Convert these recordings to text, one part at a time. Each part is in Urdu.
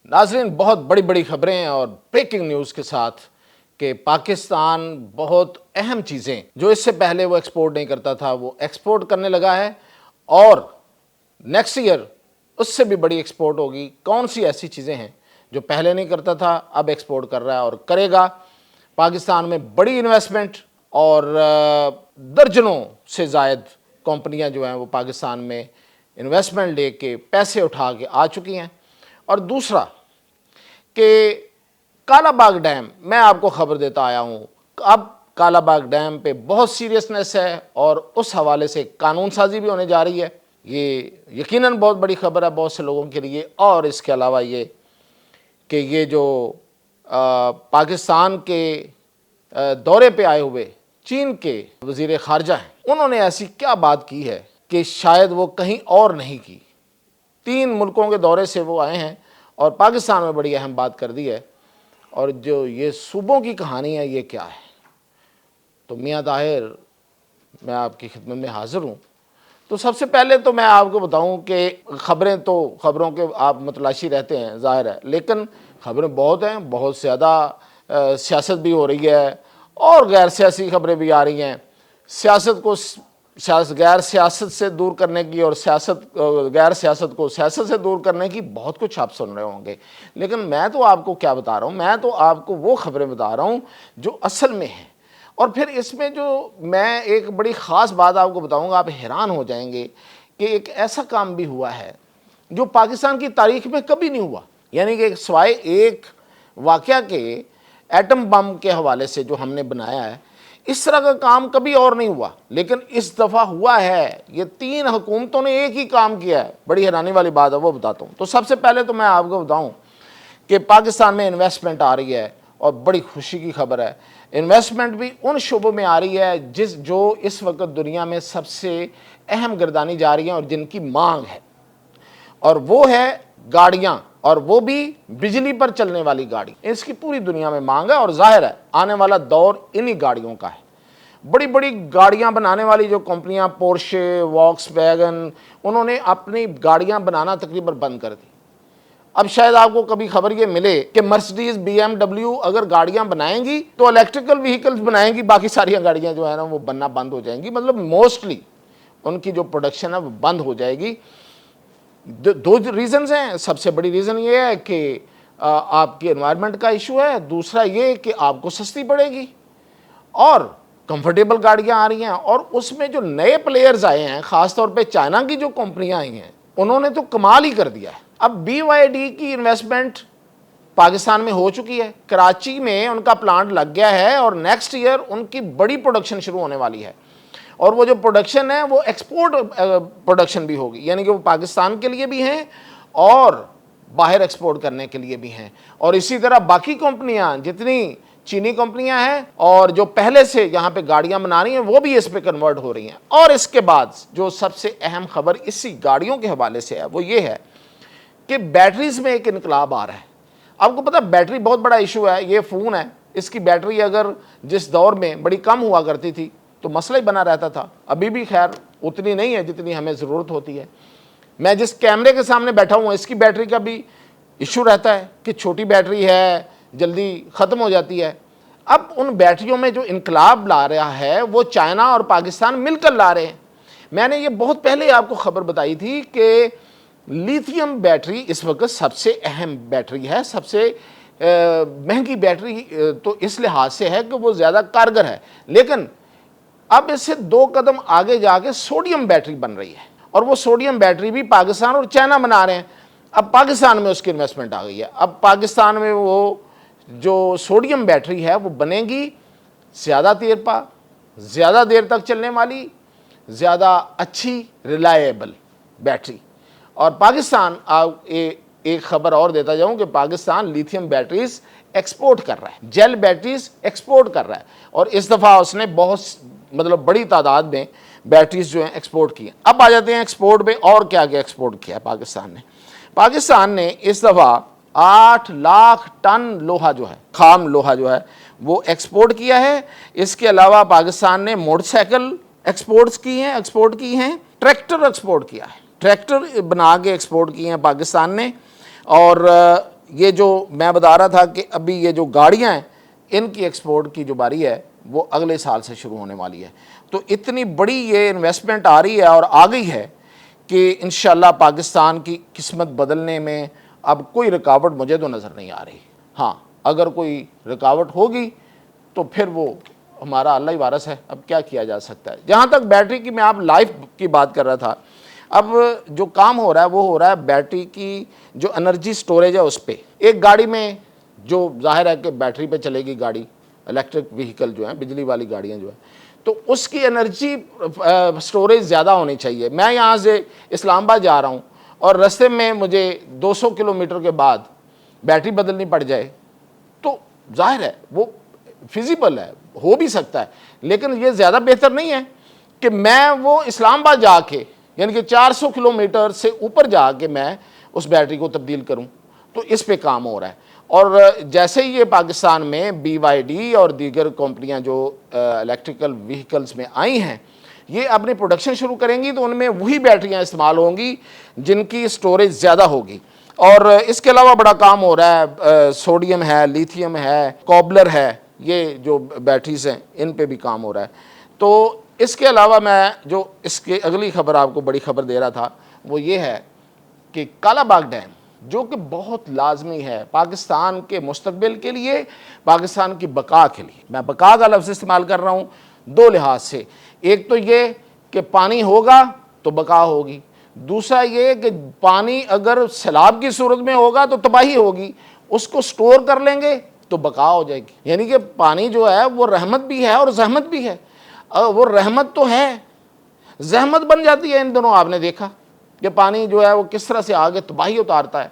ناظرین، بہت بڑی بڑی خبریں اور بریکنگ نیوز کے ساتھ کہ پاکستان بہت اہم چیزیں جو اس سے پہلے وہ ایکسپورٹ نہیں کرتا تھا وہ ایکسپورٹ کرنے لگا ہے، اور نیکسٹ ایئر اس سے بھی بڑی ایکسپورٹ ہوگی۔ کون سی ایسی چیزیں ہیں جو پہلے نہیں کرتا تھا اب ایکسپورٹ کر رہا ہے اور کرے گا؟ پاکستان میں بڑی انویسٹمنٹ اور درجنوں سے زائد کمپنیاں جو ہیں وہ پاکستان میں انویسٹمنٹ لے کے پیسے اٹھا کے آ چکی ہیں۔ اور دوسرا کہ کالا باغ ڈیم، میں آپ کو خبر دیتا آیا ہوں، اب کالا باغ ڈیم پہ بہت سیریسنس ہے اور اس حوالے سے قانون سازی بھی ہونے جا رہی ہے۔ یہ یقیناً بہت بڑی خبر ہے بہت سے لوگوں کے لیے۔ اور اس کے علاوہ یہ کہ یہ جو پاکستان کے دورے پہ آئے ہوئے چین کے وزیر خارجہ ہیں، انہوں نے ایسی کیا بات کی ہے کہ شاید وہ کہیں اور نہیں کی۔ 3 ملکوں کے دورے سے وہ آئے ہیں اور پاکستان میں بڑی اہم بات کر دی ہے۔ اور جو یہ صوبوں کی کہانی ہے یہ کیا ہے؟ تو میاں طاہر، میں آپ کی خدمت میں حاضر ہوں۔ تو سب سے پہلے تو میں آپ کو بتاؤں کہ خبروں کے آپ متلاشی رہتے ہیں ظاہر ہے، لیکن خبریں بہت ہیں، بہت زیادہ سیاست بھی ہو رہی ہے اور غیر سیاسی خبریں بھی آ رہی ہیں۔ سیاست کو غیر سیاست سے دور کرنے کی اور غیر سیاست کو سیاست سے دور کرنے کی بہت کچھ آپ سن رہے ہوں گے، لیکن میں تو آپ کو کیا بتا رہا ہوں، میں تو آپ کو وہ خبریں بتا رہا ہوں جو اصل میں ہیں۔ اور پھر اس میں جو میں ایک بڑی خاص بات آپ کو بتاؤں گا، آپ حیران ہو جائیں گے کہ ایک ایسا کام بھی ہوا ہے جو پاکستان کی تاریخ میں کبھی نہیں ہوا، یعنی کہ سوائے ایک واقعہ کے ایٹم بم کے حوالے سے جو ہم نے بنایا ہے، اس طرح کا کام کبھی اور نہیں ہوا، لیکن اس دفعہ ہوا ہے۔ یہ 3 حکومتوں نے ایک ہی کام کیا ہے، بڑی حیرانی والی بات ہے، وہ بتاتا ہوں۔ تو سب سے پہلے تو میں آپ کو بتاؤں کہ پاکستان میں انویسٹمنٹ آ رہی ہے اور بڑی خوشی کی خبر ہے۔ انویسٹمنٹ بھی ان شعبوں میں آ رہی ہے جو اس وقت دنیا میں سب سے اہم گردانی جا رہی ہیں اور جن کی مانگ ہے، اور وہ ہے گاڑیاں، اور وہ بھی بجلی پر چلنے والی گاڑی۔ اس کی پوری دنیا میں مانگ ہے اور ظاہر ہے آنے والا دور انہی گاڑیوں کا ہے۔ بڑی بڑی گاڑیاں بنانے والی جو کمپنیاں، پورشے، واکس ویگن، انہوں نے اپنی گاڑیاں بنانا تقریباً بند کر دی۔ اب شاید آپ کو کبھی خبر یہ ملے کہ مرسڈیز، بی ایم ڈبلیو اگر گاڑیاں بنائیں گی تو الیکٹریکل وہیکلز بنائیں گی، باقی ساری گاڑیاں جو ہیں نا وہ بننا بند ہو جائیں گی، مطلب موسٹلی ان کی جو پروڈکشن ہے وہ بند ہو جائے گی۔ 2 ریزنز ہیں۔ سب سے بڑی ریزن یہ ہے کہ آپ کی انوائرمنٹ کا ایشو ہے، دوسرا یہ کہ آپ کو سستی پڑے گی اور کمفرٹیبل گاڑیاں آ رہی ہیں۔ اور اس میں جو نئے پلیئرز آئے ہیں، خاص طور پہ چائنا کی جو کمپنیاں آئی ہیں، انہوں نے تو کمال ہی کر دیا ہے۔ اب بی وائی ڈی کی انویسٹمنٹ پاکستان میں ہو چکی ہے، کراچی میں ان کا پلانٹ لگ گیا ہے اور نیکسٹ ایئر ان کی بڑی پروڈکشن شروع ہونے والی ہے، اور وہ جو پروڈکشن ہے وہ ایکسپورٹ پروڈکشن بھی ہوگی، یعنی کہ وہ پاکستان کے لیے بھی ہیں اور باہر ایکسپورٹ کرنے کے لیے بھی ہیں۔ اور اسی طرح باقی کمپنیاں، جتنی چینی کمپنیاں ہیں اور جو پہلے سے یہاں پہ گاڑیاں بنا رہی ہیں، وہ بھی اس پہ کنورٹ ہو رہی ہیں۔ اور اس کے بعد جو سب سے اہم خبر اسی گاڑیوں کے حوالے سے ہے وہ یہ ہے کہ بیٹریز میں ایک انقلاب آ رہا ہے۔ آپ کو پتہ بیٹری بہت بڑا ایشو ہے۔ یہ فون ہے، اس کی بیٹری اگر جس دور میں بڑی کم ہوا کرتی تھی تو مسئلہ ہی بنا رہتا تھا، ابھی بھی خیر اتنی نہیں ہے جتنی ہمیں ضرورت ہوتی ہے۔ میں جس کیمرے کے سامنے بیٹھا ہوں اس کی بیٹری کا بھی ایشو رہتا ہے کہ چھوٹی بیٹری ہے، جلدی ختم ہو جاتی ہے۔ اب ان بیٹریوں میں جو انقلاب لا رہا ہے وہ چائنا اور پاکستان مل کر لا رہے ہیں۔ میں نے یہ بہت پہلے آپ کو خبر بتائی تھی کہ لیتھیم بیٹری اس وقت سب سے اہم بیٹری ہے، سب سے مہنگی بیٹری تو اس لحاظ سے ہے کہ وہ زیادہ کارگر ہے، لیکن اب اس سے 2 قدم آگے جا کے سوڈیم بیٹری بن رہی ہے، اور وہ سوڈیم بیٹری بھی پاکستان اور چائنا بنا رہے ہیں۔ اب پاکستان میں اس کی انویسٹمنٹ آ گئی ہے۔ اب پاکستان میں وہ جو سوڈیم بیٹری ہے وہ بنے گی زیادہ دیر پا، زیادہ دیر تک چلنے والی، زیادہ اچھی ریلائیبل بیٹری۔ اور پاکستان، ایک خبر اور دیتا جاؤں کہ پاکستان لیتھیم بیٹریز ایکسپورٹ کر رہا ہے، جیل بیٹریز ایکسپورٹ کر رہا ہے، اور اس دفعہ اس نے بہت بڑی تعداد میں بیٹریز جو ہیں ایکسپورٹ کی ہیں۔ اب آ جاتے ہیں ایکسپورٹ پہ، اور کیا کیا ایکسپورٹ کیا ہے پاکستان نے اس دفعہ 8 لاکھ ٹن لوہا جو ہے، خام لوہا جو ہے وہ ایکسپورٹ کیا ہے۔ اس کے علاوہ پاکستان نے موٹر سائیکل ایکسپورٹ کی ہیں، ٹریکٹر ایکسپورٹ کیا ہے، ٹریکٹر بنا کے ایکسپورٹ کیے ہیں پاکستان نے۔ اور یہ جو میں بتا رہا تھا کہ ابھی یہ جو گاڑیاں ہیں ان کی ایکسپورٹ کی جو باری ہے وہ اگلے سال سے شروع ہونے والی ہے. تو اتنی بڑی یہ انویسٹمنٹ آ رہی ہے اور آ گئی ہے کہ انشاءاللہ پاکستان کی قسمت بدلنے میں اب کوئی رکاوٹ مجھے تو نظر نہیں آ رہی. ہاں اگر کوئی رکاوٹ ہوگی تو پھر وہ ہمارا اللہ ہی وارث ہے، اب کیا کیا جا سکتا ہے. جہاں تک بیٹری کی میں آپ لائف کی بات کر رہا تھا، اب جو کام ہو رہا ہے وہ ہو رہا ہے بیٹری کی جو انرجی سٹوریج ہے اس پہ. ایک گاڑی میں جو ظاہر ہے کہ بیٹری پہ چلے گی گاڑی، الیکٹرک وہیکل جو ہیں، بجلی والی گاڑیاں جو ہیں، تو اس کی انرجی سٹوریج زیادہ ہونی چاہیے. میں یہاں سے اسلام آباد جا رہا ہوں اور رستے میں مجھے 200 کلومیٹر کے بعد بیٹری بدلنی پڑ جائے تو ظاہر ہے وہ فیزیبل ہے، ہو بھی سکتا ہے، لیکن یہ زیادہ بہتر نہیں ہے کہ میں وہ اسلام آباد جا کے، یعنی کہ 400 کلومیٹر سے اوپر جا کے میں اس بیٹری کو تبدیل کروں. تو اس پہ کام ہو رہا ہے. اور جیسے ہی یہ پاکستان میں BYD اور دیگر کمپنیاں جو الیکٹریکل وہیکلز میں آئی ہیں، یہ اپنی پروڈکشن شروع کریں گی تو ان میں وہی بیٹریاں استعمال ہوں گی جن کی سٹوریج زیادہ ہوگی. اور اس کے علاوہ بڑا کام ہو رہا ہے، سوڈیم ہے، لیتھیم ہے، کوبلر ہے، یہ جو بیٹریز ہیں ان پہ بھی کام ہو رہا ہے. تو اس کے علاوہ میں جو اس کے اگلی خبر آپ کو بڑی خبر دے رہا تھا وہ یہ ہے کہ کالا باغ ڈیم جو کہ بہت لازمی ہے پاکستان کے مستقبل کے لیے، پاکستان کی بقا کے لیے. میں بقا کا لفظ استعمال کر رہا ہوں دو لحاظ سے. ایک تو یہ کہ پانی ہوگا تو بقا ہوگی، دوسرا یہ کہ پانی اگر سیلاب کی صورت میں ہوگا تو تباہی ہوگی، اس کو سٹور کر لیں گے تو بقا ہو جائے گی. یعنی کہ پانی جو ہے وہ رحمت بھی ہے اور زحمت بھی ہے. وہ رحمت تو ہے، زحمت بن جاتی ہے ان دنوں. آپ نے دیکھا کہ پانی جو ہے وہ کس طرح سے آگے تباہی اتارتا ہے.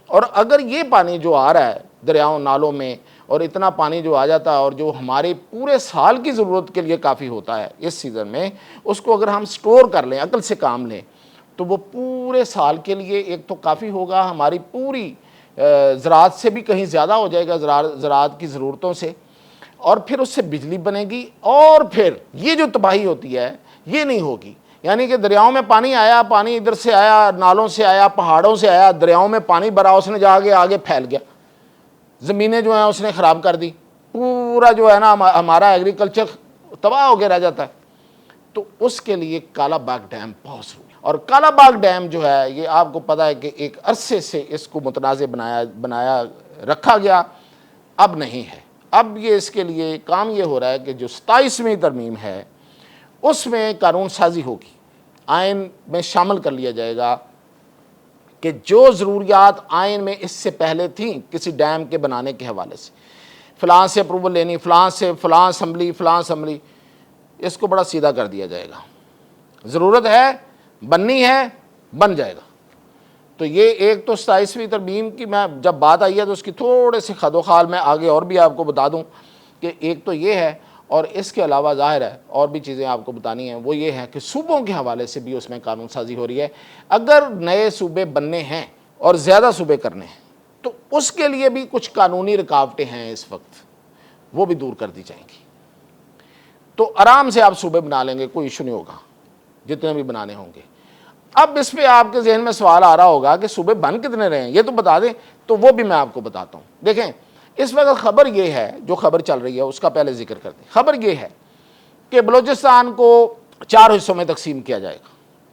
اور اگر یہ پانی جو آ رہا ہے دریاؤں نالوں میں، اور اتنا پانی جو آ جاتا ہے اور جو ہمارے پورے سال کی ضرورت کے لیے کافی ہوتا ہے اس سیزن میں، اس کو اگر ہم سٹور کر لیں، عقل سے کام لیں، تو وہ پورے سال کے لیے ایک تو کافی ہوگا، ہماری پوری زراعت سے بھی کہیں زیادہ ہو جائے گا، زراعت کی ضرورتوں سے، اور پھر اس سے بجلی بنے گی. اور پھر یہ جو تباہی ہوتی ہے یہ نہیں ہوگی. یعنی کہ دریاؤں میں پانی آیا، پانی ادھر سے آیا، نالوں سے آیا، پہاڑوں سے آیا، دریاؤں میں پانی بھرا، اس نے جا کے آگے پھیل گیا، زمینیں جو ہیں اس نے خراب کر دی، پورا جو ہے نا ہمارا ایگریکلچر تباہ ہو کے رہ جاتا ہے. تو اس کے لیے کالا باغ ڈیم بہت ضروری ہے. اور کالا باغ ڈیم جو ہے یہ آپ کو پتہ ہے کہ ایک عرصے سے اس کو متنازع بنایا رکھا گیا، اب نہیں ہے. اب یہ اس کے لیے کام یہ ہو رہا ہے کہ جو 27ویں ترمیم ہے اس میں قانون سازی ہوگی، آئین میں شامل کر لیا جائے گا کہ جو ضروریات آئین میں اس سے پہلے تھیں کسی ڈیم کے بنانے کے حوالے سے، فلاں سے اپروول لینی، فلاں سے فلاں اسمبلی، اس کو بڑا سیدھا کر دیا جائے گا. ضرورت ہے، بننی ہے، بن جائے گا. تو یہ ایک تو 27ویں ترمیم کی میں جب بات آئی ہے تو اس کی تھوڑے سے خد و خال میں آگے اور بھی آپ کو بتا دوں کہ ایک تو یہ ہے، اور اس کے علاوہ ظاہر ہے اور بھی چیزیں آپ کو بتانی ہیں. وہ یہ ہے کہ صوبوں کے حوالے سے بھی اس میں قانون سازی ہو رہی ہے. اگر نئے صوبے بننے ہیں اور زیادہ صوبے کرنے ہیں تو اس کے لیے بھی کچھ قانونی رکاوٹیں ہیں اس وقت، وہ بھی دور کر دی جائیں گی. تو آرام سے آپ صوبے بنا لیں گے، کوئی ایشو نہیں ہوگا جتنے بھی بنانے ہوں گے. اب اس پہ آپ کے ذہن میں سوال آ رہا ہوگا کہ صوبے بن کتنے رہے ہیں یہ تو بتا دیں، تو وہ بھی میں آپ کو بتاتا ہوں. دیکھیں اس وقت خبر یہ ہے، جو خبر چل رہی ہے اس کا پہلے ذکر کر دیں. خبر یہ ہے کہ بلوچستان کو 4 حصوں میں تقسیم کیا جائے گا.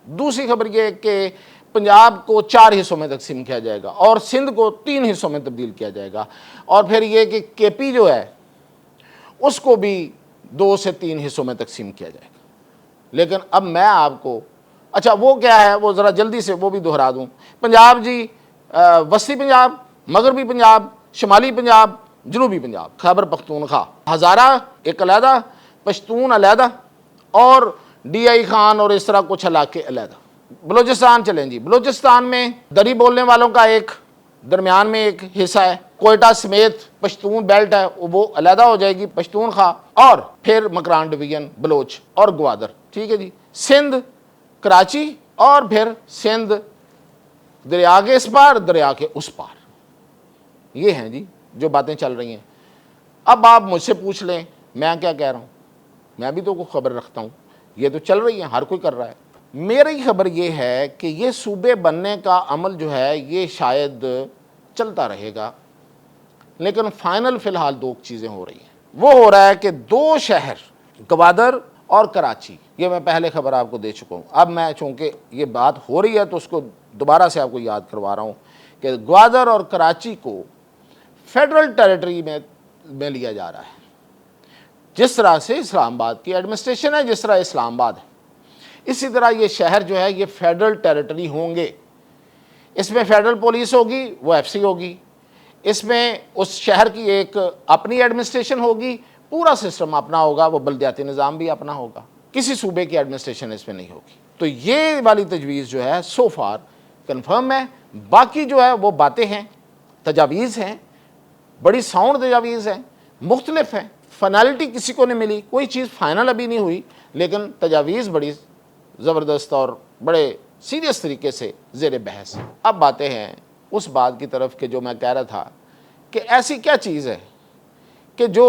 دوسری خبر یہ ہے کہ پنجاب کو 4 حصوں میں تقسیم کیا جائے گا اور سندھ کو 3 حصوں میں تبدیل کیا جائے گا. اور پھر یہ کہ KP جو ہے اس کو بھی 2 سے 3 حصوں میں تقسیم کیا جائے گا. لیکن اب میں آپ کو اچھا وہ کیا ہے وہ ذرا جلدی سے وہ بھی دہرا دوں. پنجاب جی، وسطی پنجاب، مغربی پنجاب، شمالی پنجاب، جنوبی پنجاب، خیبر پختونخوا، ہزارہ ایک علیحدہ، پشتون علیحدہ، اور DI خان اور اس طرح کچھ علاقے علیحدہ. بلوچستان چلیں جی، بلوچستان میں دری بولنے والوں کا ایک درمیان میں ایک حصہ ہے، کوئٹہ سمیت پشتون بیلٹ ہے وہ علیحدہ ہو جائے گی، پشتونخوا، اور پھر مکران ڈویژن بلوچ اور گوادر. ٹھیک ہے جی. سندھ، کراچی، اور پھر سندھ دریا کے اس پار، دریا کے اس پار. یہ ہیں جی جو باتیں چل رہی ہیں. اب آپ مجھ سے پوچھ لیں میں کیا کہہ رہا ہوں، میں بھی تو کوئی خبر رکھتا ہوں، یہ تو چل رہی ہے، ہر کوئی کر رہا ہے. میری خبر یہ ہے کہ یہ صوبے بننے کا عمل جو ہے یہ شاید چلتا رہے گا، لیکن فائنل فی الحال دو چیزیں ہو رہی ہیں۔ وہ ہو رہا ہے کہ دو شہر گوادر اور کراچی، یہ میں پہلے خبر آپ کو دے چکا ہوں، اب میں چونکہ یہ بات ہو رہی ہے تو اس کو دوبارہ سے آپ کو یاد کروا رہا ہوں کہ گوادر اور کراچی کو فیڈرل ٹیریٹری میں لیا جا رہا ہے، جس طرح سے اسلام آباد کی ایڈمنسٹریشن ہے، جس طرح اسلام آباد ہے، اسی طرح یہ شہر جو ہے یہ فیڈرل ٹیریٹری ہوں گے۔ اس میں فیڈرل پولیس ہوگی، وہ ایف سی ہوگی، اس میں اس شہر کی ایک اپنی ایڈمنسٹریشن ہوگی، پورا سسٹم اپنا ہوگا، وہ بلدیاتی نظام بھی اپنا ہوگا، کسی صوبے کی ایڈمنسٹریشن اس میں نہیں ہوگی۔ تو یہ والی تجویز جو ہے سو فار کنفرم ہے، باقی جو ہے وہ باتیں ہیں، تجاویز ہیں، بڑی ساؤنڈ تجاویز ہیں، مختلف ہیں، فائنلٹی کسی کو نہیں ملی، کوئی چیز فائنل ابھی نہیں ہوئی، لیکن تجاویز بڑی زبردست اور بڑے سیریس طریقے سے زیر بحث۔ اب باتیں ہیں اس بات کی طرف کہ جو میں کہہ رہا تھا کہ ایسی کیا چیز ہے کہ جو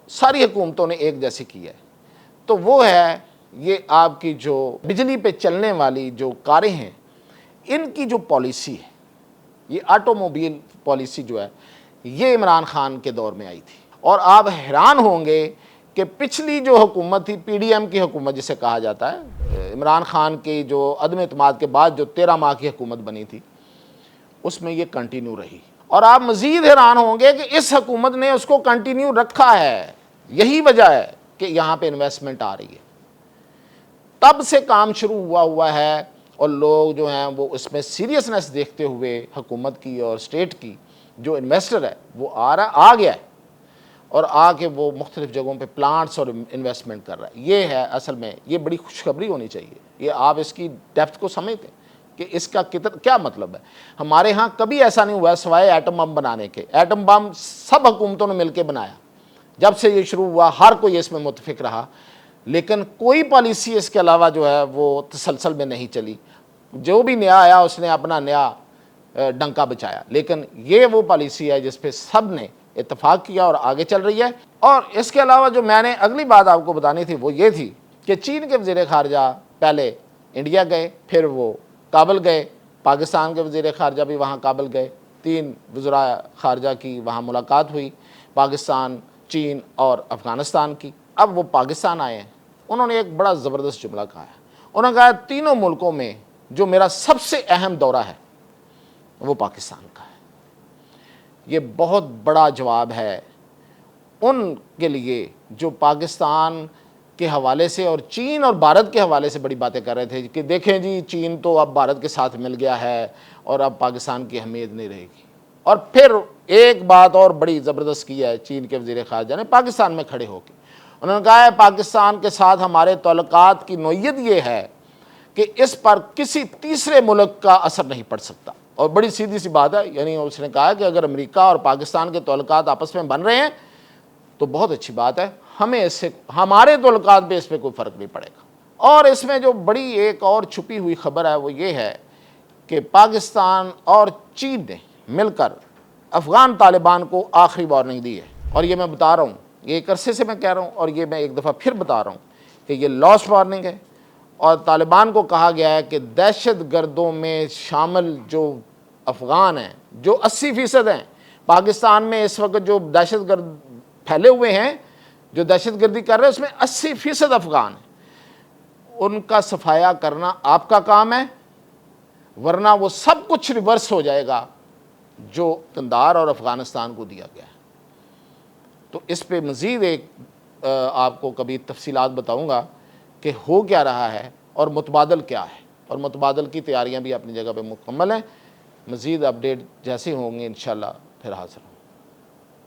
ساری حکومتوں نے ایک جیسی کی ہے، تو وہ ہے یہ آپ کی جو بجلی پہ چلنے والی جو کاریں ہیں، ان کی جو پالیسی ہے، یہ آٹو موبائل پالیسی جو ہے یہ عمران خان کے دور میں آئی تھی، اور آپ حیران ہوں گے کہ پچھلی جو حکومت تھی، پی ڈی ایم کی حکومت جسے کہا جاتا ہے، عمران خان کی جو عدم اعتماد کے بعد جو 13 ماہ کی حکومت بنی تھی، اس میں یہ کنٹینیو رہی، اور آپ مزید حیران ہوں گے کہ اس حکومت نے اس کو کنٹینیو رکھا ہے۔ یہی وجہ ہے کہ یہاں پہ انویسٹمنٹ آ رہی ہے، تب سے کام شروع ہوا ہے، اور لوگ جو ہیں وہ اس میں سیریسنس دیکھتے ہوئے حکومت کی اور اسٹیٹ کی، جو انویسٹر ہے وہ آ گیا ہے، اور آ کے وہ مختلف جگہوں پہ پلانٹس اور انویسٹمنٹ کر رہا ہے۔ یہ ہے اصل میں، یہ بڑی خوشخبری ہونی چاہیے، یہ آپ اس کی ڈیپتھ کو سمجھتے ہیں کہ اس کا کیا مطلب ہے۔ ہمارے ہاں کبھی ایسا نہیں ہوا ہے سوائے ایٹم بم بنانے کے، ایٹم بم سب حکومتوں نے مل کے بنایا، جب سے یہ شروع ہوا ہر کوئی اس میں متفق رہا، لیکن کوئی پالیسی اس کے علاوہ جو ہے وہ تسلسل میں نہیں چلی، جو بھی نیا آیا اس نے اپنا نیا ڈنکا بچایا، لیکن یہ وہ پالیسی ہے جس پہ سب نے اتفاق کیا اور آگے چل رہی ہے۔ اور اس کے علاوہ جو میں نے اگلی بات آپ کو بتانی تھی وہ یہ تھی کہ چین کے وزیر خارجہ پہلے انڈیا گئے، پھر وہ کابل گئے، پاکستان کے وزیر خارجہ بھی وہاں کابل گئے، 3 وزراء خارجہ کی وہاں ملاقات ہوئی، پاکستان، چین اور افغانستان کی۔ اب وہ پاکستان آئے ہیں، انہوں نے ایک بڑا زبردست جملہ کہا ہے، انہوں نے کہا تینوں ملکوں میں جو میرا سب سے اہم دورہ ہے وہ پاکستان کا ہے۔ یہ بہت بڑا جواب ہے ان کے لیے جو پاکستان کے حوالے سے اور چین اور بھارت کے حوالے سے بڑی باتیں کر رہے تھے کہ دیکھیں جی چین تو اب بھارت کے ساتھ مل گیا ہے اور اب پاکستان کی اہمیت نہیں رہے گی۔ اور پھر ایک بات اور بڑی زبردست کی ہے چین کے وزیر خارجہ نے پاکستان میں کھڑے ہو کے، انہوں نے کہا ہے پاکستان کے ساتھ ہمارے تعلقات کی نوعیت یہ ہے کہ اس پر کسی تیسرے ملک کا اثر نہیں پڑ سکتا، اور بڑی سیدھی سی بات ہے، یعنی اس نے کہا کہ اگر امریکہ اور پاکستان کے تعلقات آپس میں بن رہے ہیں تو بہت اچھی بات ہے، ہمیں اس سے ہمارے تعلقات پہ اس پہ کوئی فرق نہیں پڑے گا۔ اور اس میں جو بڑی ایک اور چھپی ہوئی خبر ہے وہ یہ ہے کہ پاکستان اور چین نے مل کر افغان طالبان کو آخری وارننگ دی ہے، اور یہ میں بتا رہا ہوں، یہ ایک عرصے سے میں کہہ رہا ہوں اور یہ میں ایک دفعہ پھر بتا رہا ہوں کہ یہ لاسٹ وارننگ ہے، اور طالبان کو کہا گیا ہے کہ دہشت گردوں میں شامل جو افغان ہیں جو 80% ہیں، پاکستان میں اس وقت جو دہشت گرد پھیلے ہوئے ہیں جو دہشت گردی کر رہے ہیں اس میں 80% افغان ہیں، ان کا صفایا کرنا آپ کا کام ہے، ورنہ وہ سب کچھ ریورس ہو جائے گا جو قندھار اور افغانستان کو دیا گیا ہے۔ تو اس پہ مزید ایک آپ کو کبھی تفصیلات بتاؤں گا کہ ہو کیا رہا ہے اور متبادل کیا ہے، اور متبادل کی تیاریاں بھی اپنی جگہ پہ مکمل ہیں۔ مزید اپڈیٹ جیسے ہوں گے انشاءاللہ پھر حاضر ہوں۔